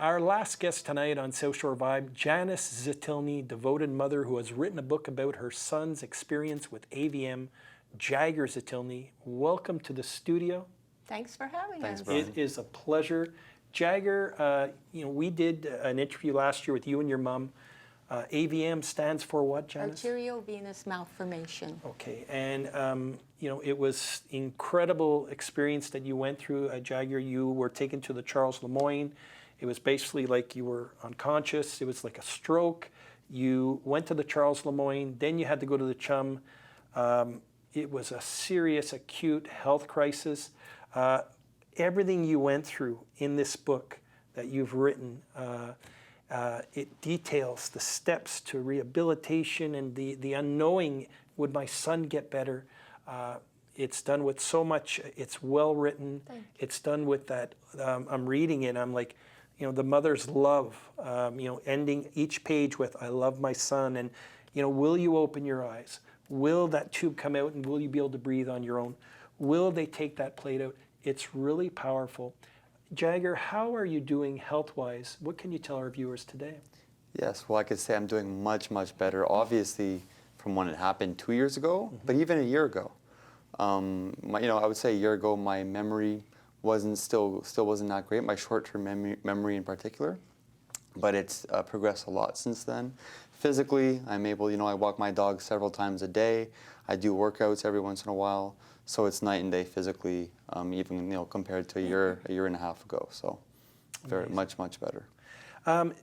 Our last guest tonight on South Shore Vibe, Janice Zatylny, devoted mother who has written a book about her son's experience with AVM, Jagger Zatylny. Welcome to the studio. Thanks for having us. Brian. It is a pleasure. Jagger, we did an interview last year with you and your mom. AVM stands for what, Janice? Arteriovenous malformation. Okay, and it was incredible experience that you went through at Jagger. You were taken to the Charles Lemoyne. It was basically like you were unconscious. It was like a stroke. You went to the Charles Lemoyne, then you had to go to the CHUM. It was a serious, acute health crisis. Everything you went through in this book that you've written, it details the steps to rehabilitation and the unknowing, would my son get better? It's done with so much, it's well written. It's done with that, I'm reading it, I'm like, the mother's love, ending each page with, I love my son, and, will you open your eyes? Will that tube come out and will you be able to breathe on your own? Will they take that plate out? It's really powerful. Jagger, how are you doing health-wise? What can you tell our viewers today? Yes, well, I could say I'm doing much, much better, obviously, from when it happened 2 years ago, but even a year ago. I would say a year ago, my memory still wasn't that great, my short-term memory in particular, but it's progressed a lot since then. Physically, I'm able, I walk my dog several times a day. I do workouts every once in a while, so it's night and day physically, even compared to a year and a half ago. So, very much better.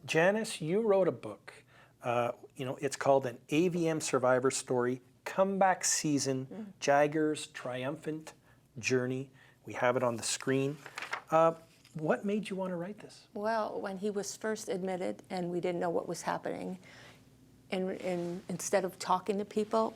Janice, you wrote a book. It's called An AVM Survivor Story: Comeback Season, Jaggers' Triumphant Journey. We have it on the screen. What made you want to write this? Well, when he was first admitted and we didn't know what was happening, and instead of talking to people,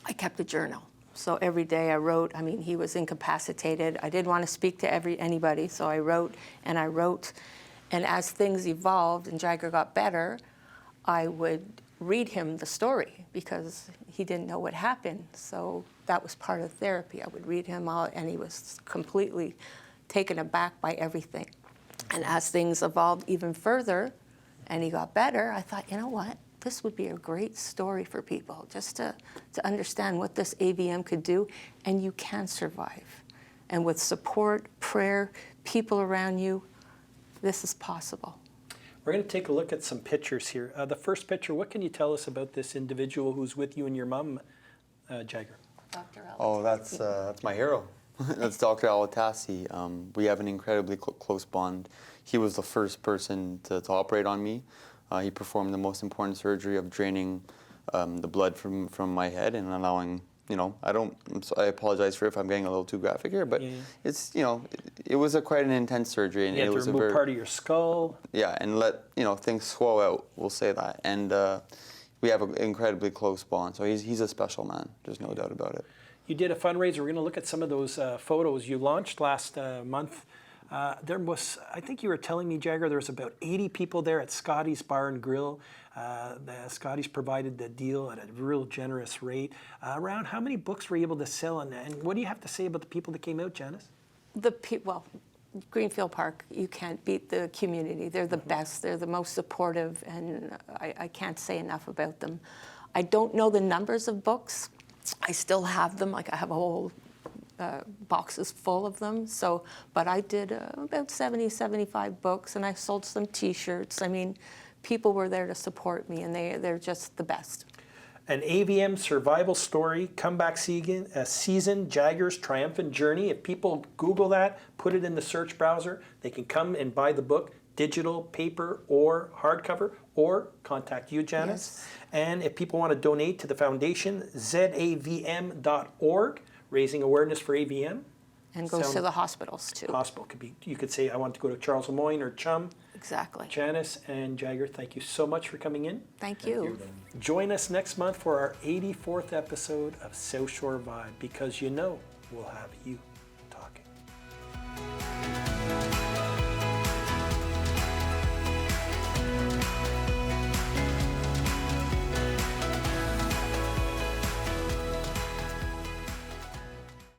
I kept a journal. So every day I wrote. He was incapacitated. I didn't want to speak to anybody, so I wrote. And as things evolved and Jagger got better, I would read him the story because he didn't know what happened. So that was part of therapy. I would read him out, and he was completely taken aback by everything. And as things evolved even further and he got better, I thought, you know what? This would be a great story for people, just to understand what this AVM could do, and you can survive. And with support, prayer, people around you, this is possible. We're going to take a look at some pictures here. The first picture, what can you tell us about this individual who's with you and your mom, Jagger? Dr. Al. Oh, that's my hero. That's Dr. Al-Tassi. We have an incredibly close bond. He was the first person to operate on me. He performed the most important surgery of draining the blood from my head and allowing, I apologize for if I'm getting a little too graphic here, but it's, it was quite an intense surgery. And you had to remove part of your skull. Yeah, and let, things swell out, we'll say that. And we have an incredibly close bond, so he's a special man, there's no doubt about it. You did a fundraiser. We're going to look at some of those photos you launched last month. There was, I think you were telling me, Jagger, there was about 80 people there at Scotty's Bar and Grill. Scotty's provided the deal at a real generous rate. Around how many books were you able to sell? And what do you have to say about the people that came out, Janice? Well, Greenfield Park, you can't beat the community. They're the best. They're the most supportive, and I can't say enough about them. I don't know the numbers of books. I still have them. Like, I have a whole boxes full of them. So, but I did about 70, 75 books, and I sold some T-shirts. People were there to support me, and they're just the best. An AVM survival story, comeback season, Jaggers' Triumphant Journey. If people Google that, put it in the search browser, they can come and buy the book, digital, paper, or hardcover, or contact you, Janice. Yes. And if people want to donate to the foundation, zavm.org, raising awareness for AVM. And goes to the hospitals, too. Hospital could be, you could say, I want to go to Charles Lemoyne or CHUM. Exactly. Janice and Jagger, thank you so much for coming in. Thank you. Join us next month for our 84th episode of South Shore Vibe, because we'll have you.